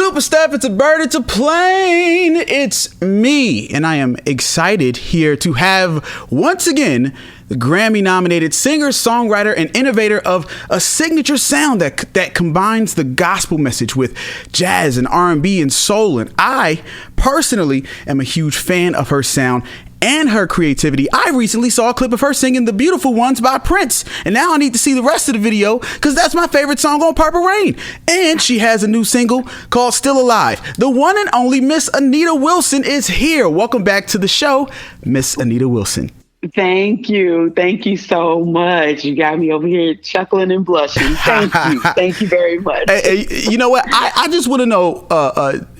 Supa, Steff, it's a bird, it's a plane. It's me, and I am excited here to have, once again, the Grammy-nominated singer, songwriter, and innovator of a signature sound that combines the gospel message with jazz and R&B and soul. And I, personally, am a huge fan of her sound and her creativity. I recently saw a clip of her singing The Beautiful Ones by Prince, and now I need to see the rest of the video because that's my favorite song on Purple Rain. And she has a new single called Still Alive. The one and only Miss Anita Wilson is here. Welcome back to the show, Miss Anita Wilson. Thank you. Thank you so much. You got me over here chuckling and blushing. Thank you. Thank you very much. Hey, you know what? I just want to know,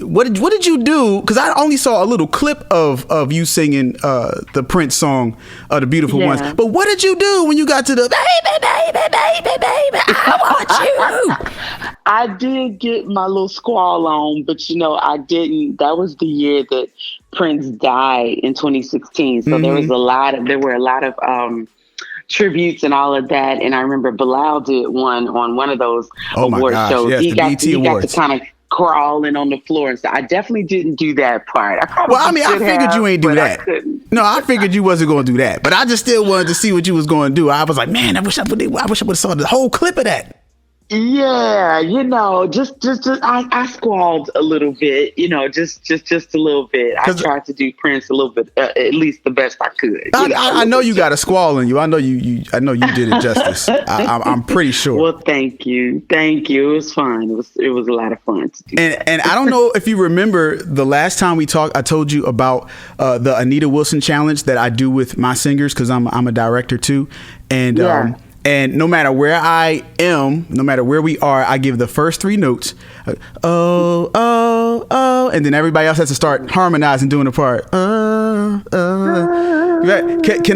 what did you do? Because I only saw a little clip of you singing the Prince song, The Beautiful Ones. But what did you do when you got to the baby, I want you? I did get my little squall on, but I didn't. That was the year that Prince died in 2016. So there were a lot of tributes and all of that. And I remember Bilal did one on one of those award shows. Yes, he got to kind of crawling on the floor and stuff. I definitely didn't do that part. I figured you ain't do that. No, I figured you wasn't going to do that. But I just still wanted to see what you was going to do. I was like, man, I wish I would have saw the whole clip of that. Yeah, just I squalled a little bit, just a little bit. I tried to do Prince a little bit, at least the best I could. I know you got a squall in you. I know you did it justice. I'm pretty sure. Well, thank you. It was fun. It was a lot of fun to do. And I don't know if you remember the last time we talked. I told you about the Anita Wilson challenge that I do with my singers because I'm a director too, and. Yeah. And no matter where I am, no matter where we are, I give the first three notes. Oh, oh, oh. And then everybody else has to start harmonizing, doing the part. Can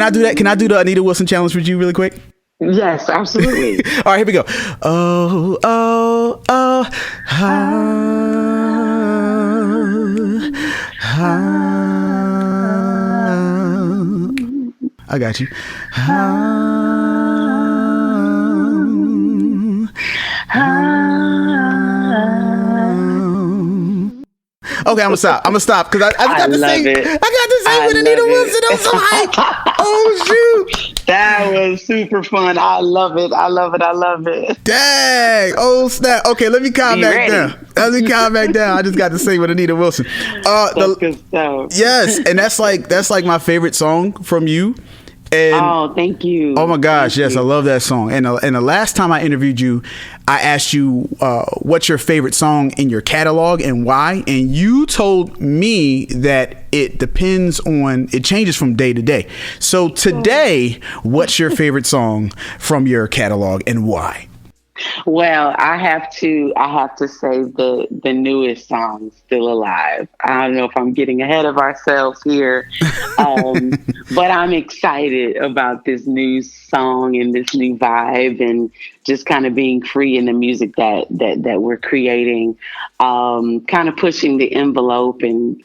I do that? Can I do the Anita Wilson challenge with you really quick? Yes, absolutely. All right, here we go. Oh, oh, oh. I got you. Okay, I'm gonna stop because I got to sing. I got to sing with Anita Wilson. I'm so hyped. Oh shoot! That was super fun. I love it. Dang! Oh snap! Okay, let me calm back down. I just got to sing with Anita Wilson. That's good stuff. Yes, and that's like my favorite song from you. And, thank you. Oh my gosh, yes, I love that song. And the last time I interviewed you, I asked you what's your favorite song in your catalog and why, and you told me that it changes from day to day. So today, what's your favorite song from your catalog and why? Well, I have to say the newest song, Still Alive. I don't know if I'm getting ahead of ourselves here, but I'm excited about this new song and this new vibe and just kind of being free in the music that we're creating, kind of pushing the envelope and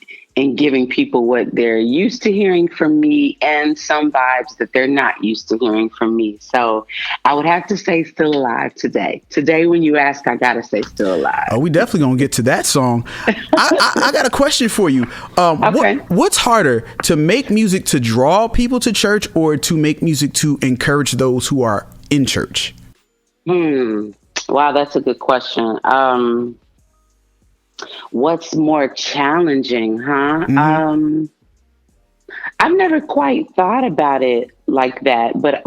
giving people what they're used to hearing from me and some vibes that they're not used to hearing from me. So I would have to say Still Alive today. Today, when you ask, I got to say Still Alive. Oh, we definitely going to get to that song. I got a question for you. Okay. What's harder, to make music to draw people to church or to make music to encourage those who are in church? Wow, that's a good question. What's more challenging, huh? Mm-hmm. I've never quite thought about it like that, but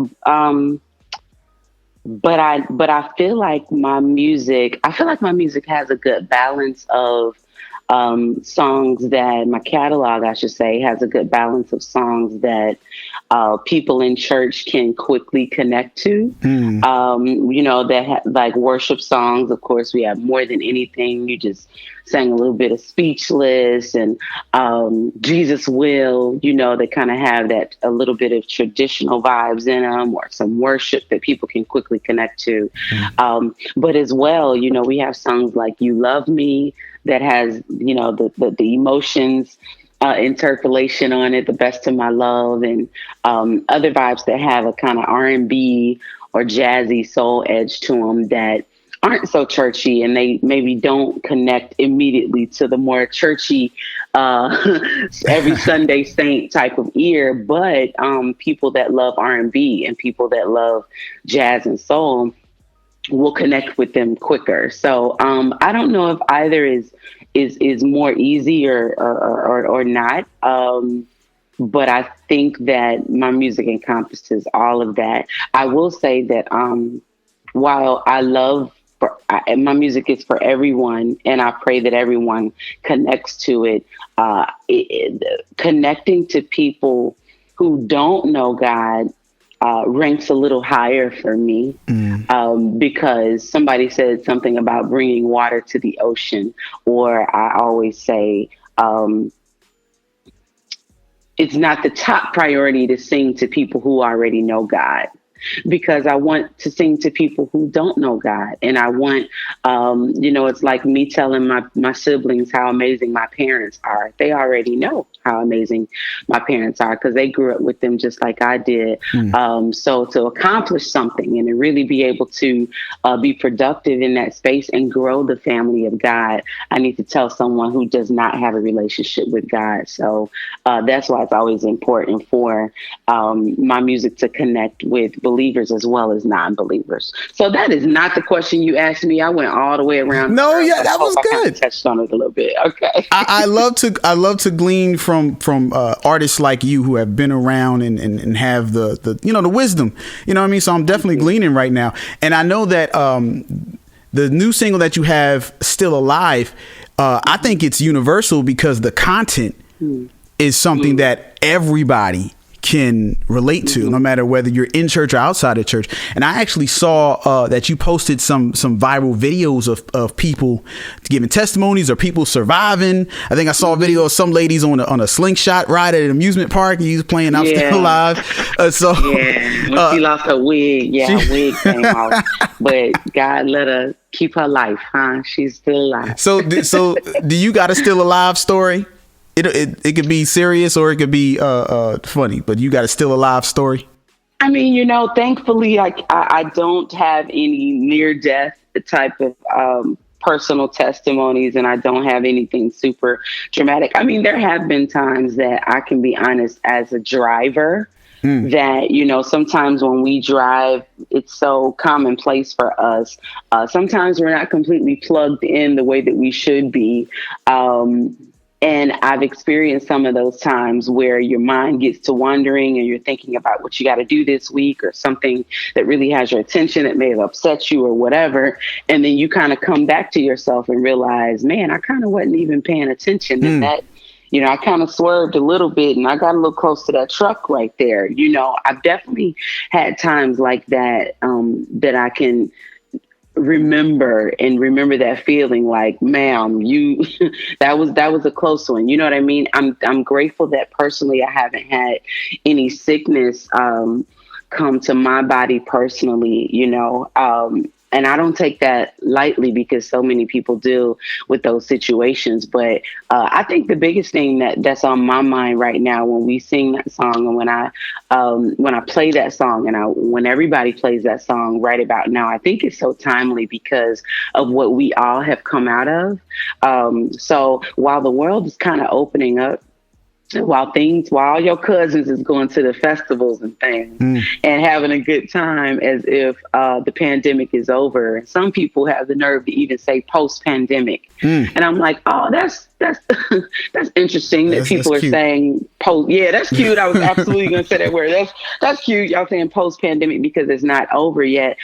I feel like my music has a good balance of songs that my catalog, I should say, has a good balance of songs that people in church can quickly connect to. Like worship songs. Of course, we have More Than Anything. You just sang a little bit of Speechless and Jesus Will, they kind of have that a little bit of traditional vibes in them, or some worship that people can quickly connect to. But as well, we have songs like You Love Me that has, the emotions interpolation on it, The Best of My Love, and other vibes that have a kind of R&B or jazzy soul edge to them that aren't so churchy, and they maybe don't connect immediately to the more churchy every Sunday saint type of ear, but people that love R&B and people that love jazz and soul will connect with them quicker. So I don't know if either is more easy or not. But I think that my music encompasses all of that. I will say that while I love my music is for everyone, and I pray that everyone connects to it, connecting to people who don't know God ranks a little higher for me, because somebody said something about bringing water to the ocean, or I always say, it's not the top priority to sing to people who already know God, because I want to sing to people who don't know God. And I want, it's like me telling my siblings how amazing my parents are. They already know how amazing my parents are because they grew up with them just like I did. So to accomplish something and to really be able to be productive in that space and grow the family of God, I need to tell someone who does not have a relationship with God. So that's why it's always important for my music to connect with believers as well as non-believers. So that is not the question you asked me. I went all the way around. No, yeah, that was good. I touched on it a little bit. Okay. I love to glean from artists like you who have been around and have the the wisdom. You know what I mean? So I'm definitely gleaning right now. And I know that the new single that you have, Still Alive, I think it's universal because the content is something that everybody can relate to, no matter whether you're in church or outside of church. And I actually saw that you posted some viral videos of people giving testimonies or people surviving. I think I saw a video of some ladies on a slingshot ride at an amusement park, and you was playing "I'm Still Alive." When she lost her wig, her wig came off, but God let her keep her life, huh? She's still alive. So do you got a Still Alive story? It could be serious or it could be funny, but you got a Still Alive story? I mean, thankfully, I don't have any near-death type of personal testimonies, and I don't have anything super dramatic. I mean, there have been times that I can be honest as a driver that, sometimes when we drive, it's so commonplace for us. Sometimes we're not completely plugged in the way that we should be. And I've experienced some of those times where your mind gets to wandering and you're thinking about what you got to do this week or something that really has your attention that may have upset you or whatever. And then you kind of come back to yourself and realize, man, I kind of wasn't even paying attention. And that, I kind of swerved a little bit and I got a little close to that truck right there. I've definitely had times like that, that I can remember that feeling like, ma'am, you that was a close one. You know what I mean? I'm grateful that personally I haven't had any sickness come to my body personally, and I don't take that lightly because so many people deal with those situations. But I think the biggest thing that's on my mind right now when we sing that song and when I play that song and when everybody plays that song right about now, I think it's so timely because of what we all have come out of. So while the world is kind of opening up, while all your cousins is going to the festivals and things and having a good time as if the pandemic is over. Some people have the nerve to even say post-pandemic. And I'm like, oh, that's interesting that people are saying post. Yeah, that's cute. I was absolutely going to say that word. That's cute. Y'all saying post-pandemic because it's not over yet.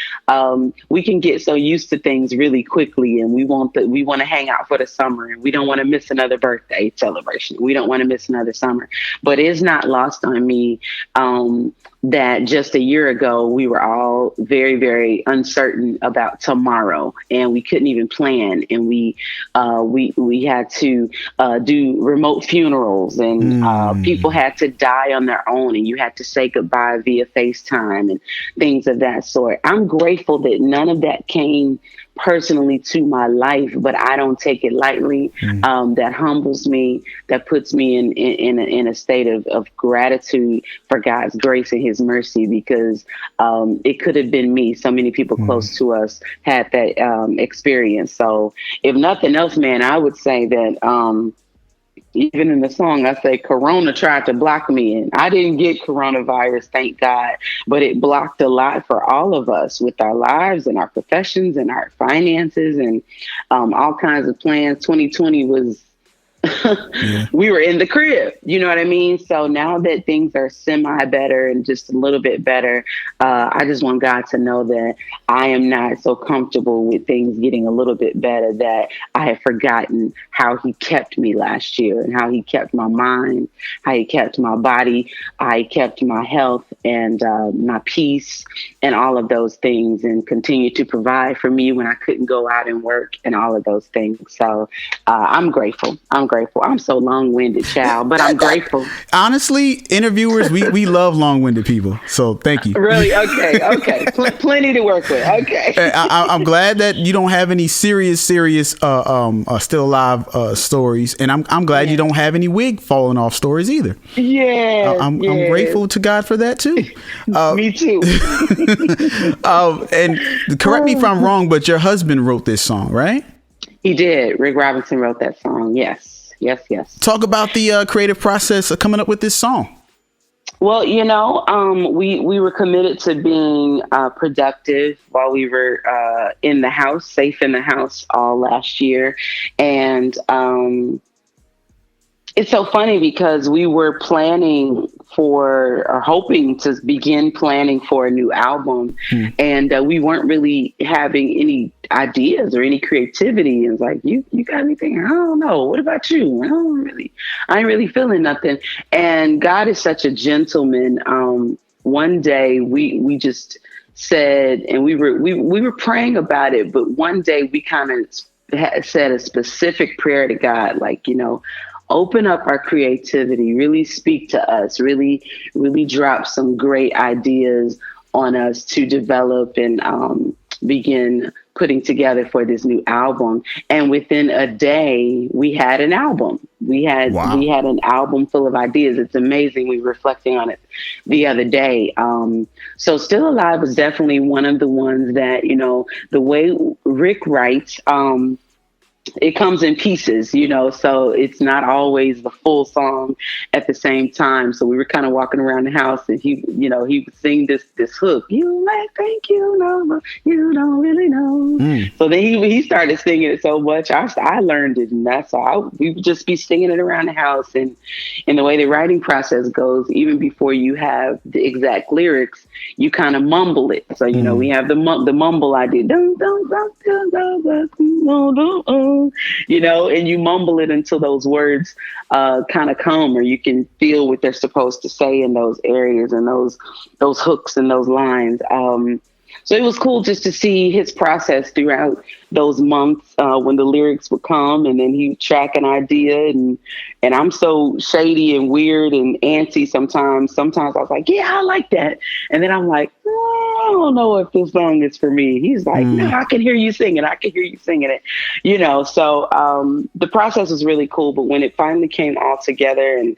We can get so used to things really quickly, and we want to hang out for the summer, and we don't want to miss another birthday celebration. We don't want to miss another summer. But it's not lost on me that just a year ago we were all very, very uncertain about tomorrow, and we couldn't even plan, and we had to do remote funerals, and people had to die on their own, and you had to say goodbye via FaceTime and things of that sort. I'm grateful that none of that came personally to my life, but I don't take it lightly. That humbles me, that puts me in a state of gratitude for God's grace and his mercy, because it could have been me. So many people close to us had that experience. So if nothing else, man, I would say that even in the song, I say Corona tried to block me, and I didn't get coronavirus, thank God, but it blocked a lot for all of us with our lives and our professions and our finances and all kinds of plans. 2020 was we were in the crib, you know what I mean? So now that things are semi better and just a little bit better, I just want God to know that I am not so comfortable with things getting a little bit better that I have forgotten how he kept me last year and how he kept my mind, how he kept my body, how he kept my health and my peace and all of those things, and continue to provide for me when I couldn't go out and work and all of those things. So I'm grateful. I'm so long-winded, child, but I'm grateful. Honestly, interviewers, we love long-winded people. So thank you. Really? Okay. Plenty to work with. Okay. I'm glad that you don't have any serious still alive stories, and I'm glad you don't have any wig falling off stories either. Yeah. I'm grateful to God for that too. Me too. And correct me if I'm wrong, but your husband wrote this song, right? He did. Rick Robinson wrote that song. Yes. Talk about the creative process of coming up with this song. Well, we were committed to being productive while we were in the house, safe in the house all last year. And it's so funny because we were hoping to begin planning for a new album. And we weren't really having any ideas or any creativity. And it's like, you got anything? I don't know. What about you? I ain't really feeling nothing. And God is such a gentleman. One day we just said, and we were praying about it, but one day we kind of said a specific prayer to God, like, open up our creativity, really speak to us, really drop some great ideas on us to develop and begin putting together for this new album. And within a day, we had an album. We had an album full of ideas. It's amazing. We were reflecting on it the other day. So Still Alive was definitely one of the ones that, the way Rick writes, it comes in pieces, so it's not always the full song at the same time. So we were kind of walking around the house and he would sing this hook. You might think you know, but you don't really know. So then he started singing it so much. I learned it, and that's all. We would just be singing it around the house. And the way the writing process goes, even before you have the exact lyrics, you kind of mumble it. So, we have the mumble idea. And you mumble it until those words kind of come, or you can feel what they're supposed to say in those areas and those hooks and those lines. So it was cool just to see his process throughout those months when the lyrics would come, and then he would track an idea, and I'm so shady and weird and antsy sometimes. Sometimes I was like, yeah, I like that. And then I'm like, I don't know if this song is for me. He's like, no, I can hear you singing. I can hear you singing it, So the process was really cool. But when it finally came all together and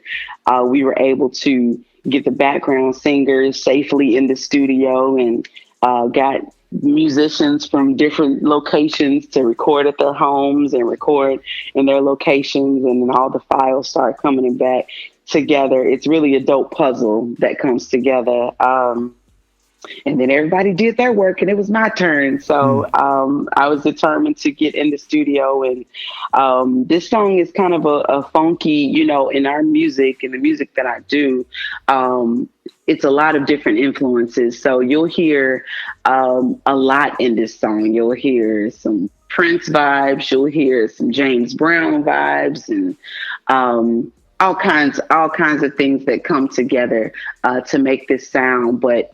we were able to get the background singers safely in the studio and got musicians from different locations to record at their homes and record in their locations, and then all the files start coming back together. It's really a dope puzzle that comes together. And then everybody did their work and it was my turn. So I was determined to get in the studio, and this song is kind of a funky, in our music and the music that I do. It's a lot of different influences. So you'll hear a lot in this song. You'll hear some Prince vibes. You'll hear some James Brown vibes, and all kinds of things that come together to make this sound. But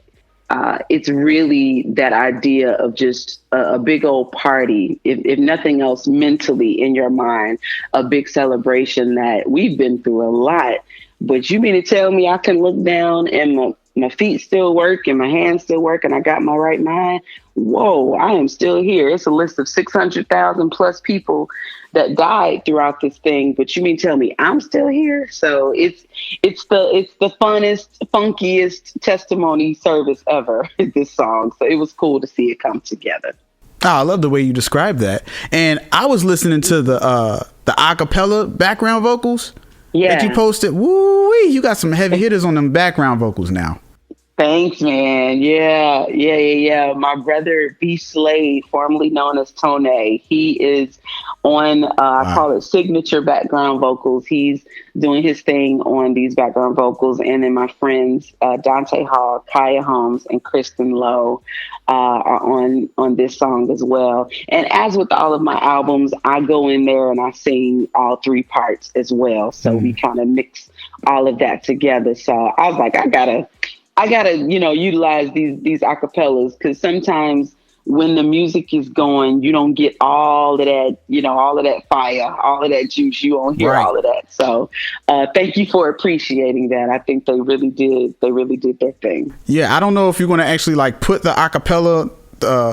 it's really that idea of just a big old party, if nothing else, mentally in your mind, a big celebration that we've been through a lot. But you mean to tell me I can look down and my feet still work and my hands still work and I got my right mind. Whoa, I am still here. It's a list of 600,000 plus people that died throughout this thing. But you mean tell me I'm still here? So it's the funnest, funkiest testimony service ever, this song. So it was cool to see it come together. Oh, I love the way you described that. And I was listening to the acapella background vocals that you posted. Woo-wee, you got some heavy hitters on them background vocals now. Thanks, man. Yeah. My brother B Slade, formerly known as Tone, he is on I call it signature background vocals. He's doing his thing on these background vocals, and then my friends Dante Hall, Kaya Holmes, and Kristen Lowe are on this song as well. And as with all of my albums, I go in there and I sing all three parts as well. So we kind of mix all of that together. So I was like, I gotta, utilize these acapellas, because sometimes when the music is going, you don't get all of that, all of that fire, all of that juice. You won't hear all of that. So thank you for appreciating that. I think they really did. They really did their thing. Yeah, I don't know if you're going to actually like put the acapella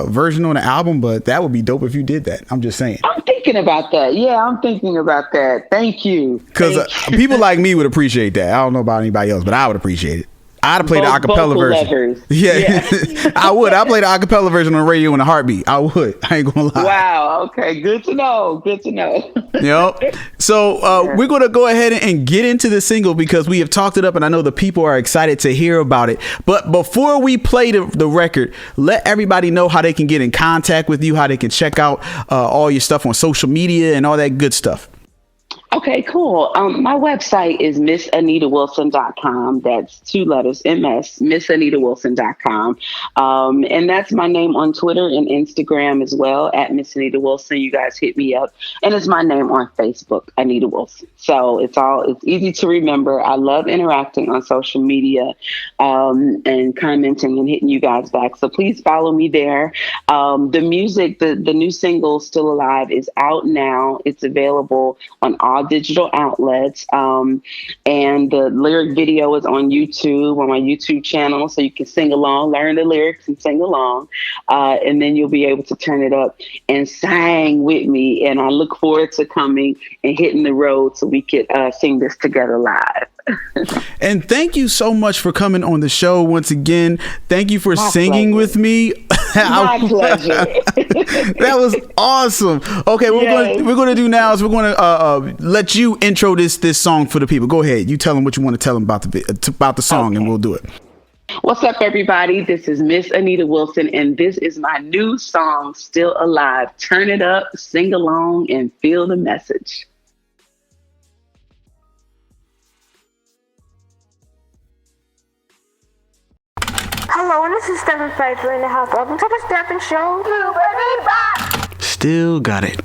version on the album, but that would be dope if you did that. I'm just saying. I'm thinking about that. Yeah, I'm thinking about that. Thank you. Because people like me would appreciate that. I don't know about anybody else, but I would appreciate it. I'd have played the acapella version. Yeah. I would. I played the acapella version on the radio in a heartbeat. I would. I ain't gonna lie. Wow. Okay. Good to know. Yep. So we're gonna go ahead and get into the single, because we have talked it up, and I know the people are excited to hear about it. But before we play the record, let everybody know how they can get in contact with you, how they can check out all your stuff on social media and all that good stuff. Okay, cool. My website is missanitawilson.com. That's 2 letters, MS, missanitawilson.com. And that's my name on Twitter and Instagram as well, at Miss Anita Wilson. You guys hit me up. And it's my name on Facebook, Anita Wilson. So it's easy to remember. I love interacting on social media and commenting and hitting you guys back. So please follow me there. The music, the new single, Still Alive, is out now. It's available on all digital outlets, and the lyric video is on YouTube, on my YouTube channel, so you can sing along, learn the lyrics and sing along, and then you'll be able to turn it up and sing with me. And I look forward to coming and hitting the road so we could sing this together live. And thank you so much for coming on the show once again. Thank you for singing with me. My pleasure. That was awesome. Okay, what we're going to do now is we're going to let you intro this song for the people. Go ahead. You tell them what you want to tell them about the song, and we'll do it. What's up, everybody? This is Miss Anita Wilson, and this is my new song, Still Alive. Turn it up, sing along, and feel the message. Hello, and this is Steffin Phifer in the house. Welcome to the Steffin Show. Still got it.